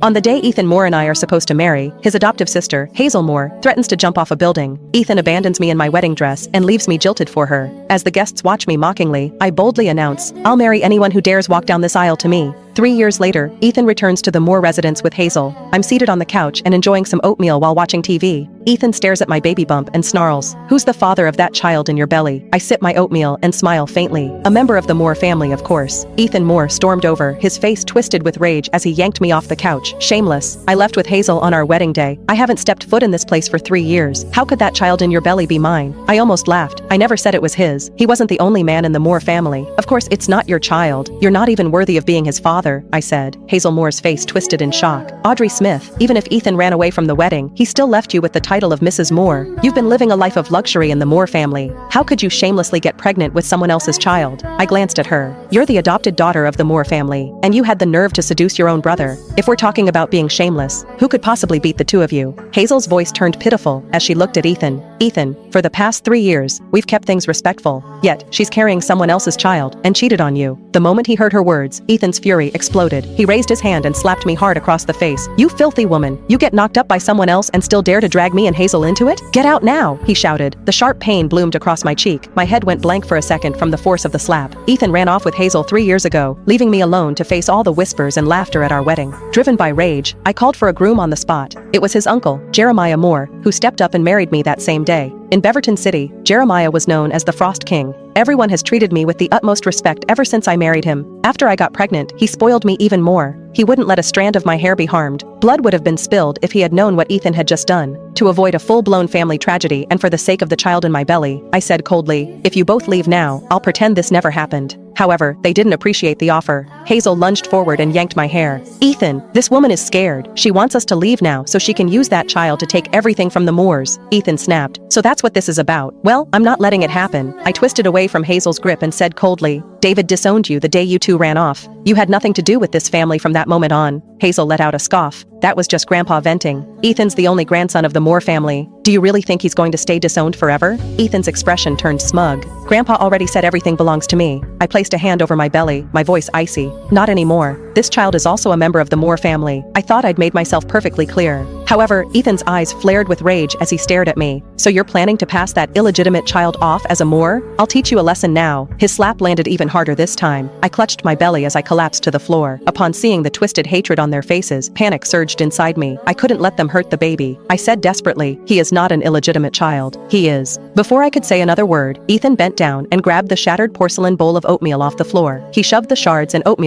On the day Ethan Moore and I are supposed to marry, his adoptive sister, Hazel Moore, threatens to jump off a building. Ethan abandons me in my wedding dress and leaves me jilted for her. As the guests watch me mockingly, I boldly announce, "I'll marry anyone who dares walk down this aisle to me." 3 years later, Ethan returns to the Moore residence with Hazel. I'm seated on the couch and enjoying some oatmeal while watching TV. Ethan stares at my baby bump and snarls, "Who's the father of that child in your belly?" I sip my oatmeal and smile faintly. A member of the Moore family, of course. Ethan Moore stormed over, his face twisted with rage as he yanked me off the couch. Shameless. I left with Hazel on our wedding day. I haven't stepped foot in this place for 3 years. How could that child in your belly be mine? I almost laughed. I never said it was his. He wasn't the only man in the Moore family. Of course, it's not your child. You're not even worthy of being his father, I said. Hazel Moore's face twisted in shock. Audrey Smith, even if Ethan ran away from the wedding, he still left you with the title of Mrs. Moore. You've been living a life of luxury in the Moore family. How could you shamelessly get pregnant with someone else's child? I glanced at her. You're the adopted daughter of the Moore family, and you had the nerve to seduce your own brother. If we're talking about being shameless, who could possibly beat the two of you? Hazel's voice turned pitiful as she looked at Ethan. Ethan, for the past 3 years, we've kept things respectful. Yet, she's carrying someone else's child and cheated on you. The moment he heard her words, Ethan's fury exploded. He raised his hand and slapped me hard across the face. "You filthy woman! You get knocked up by someone else and still dare to drag me and Hazel into it? Get out now!" he shouted. The sharp pain bloomed across my cheek. My head went blank for a second from the force of the slap. Ethan ran off with Hazel 3 years ago, leaving me alone to face all the whispers and laughter at our wedding. Driven by rage, I called for a groom on the spot. It was his uncle, Jeremiah Moore, who stepped up and married me that same day. In Beaverton City, Jeremiah was known as the Frost King. Everyone has treated me with the utmost respect ever since I married him. After I got pregnant, he spoiled me even more. He wouldn't let a strand of my hair be harmed. Blood would have been spilled if he had known what Ethan had just done. To avoid a full-blown family tragedy and for the sake of the child in my belly, I said coldly, "If you both leave now, I'll pretend this never happened." However, they didn't appreciate the offer. Hazel lunged forward and yanked my hair. "Ethan, this woman is scared. She wants us to leave now so she can use that child to take everything from the Moores." Ethan snapped. "So that's what this is about. Well, I'm not letting it happen." I twisted away from Hazel's grip and said coldly, "David disowned you the day you two ran off. You had nothing to do with this family from that moment on." Hazel let out a scoff. "That was just Grandpa venting. Ethan's the only grandson of the Moore family. Do you really think he's going to stay disowned forever?" Ethan's expression turned smug. "Grandpa already said everything belongs to me." I placed a hand over my belly, my voice icy. "Not anymore. This child is also a member of the Moore family." I thought I'd made myself perfectly clear. However, Ethan's eyes flared with rage as he stared at me. "So you're planning to pass that illegitimate child off as a Moore? I'll teach you a lesson now." His slap landed even harder this time. I clutched my belly as I collapsed to the floor. Upon seeing the twisted hatred on their faces, panic surged inside me. I couldn't let them hurt the baby. I said desperately, "He is not an illegitimate child. He is." Before I could say another word, Ethan bent down and grabbed the shattered porcelain bowl of oatmeal off the floor. He shoved the shards and oatmeal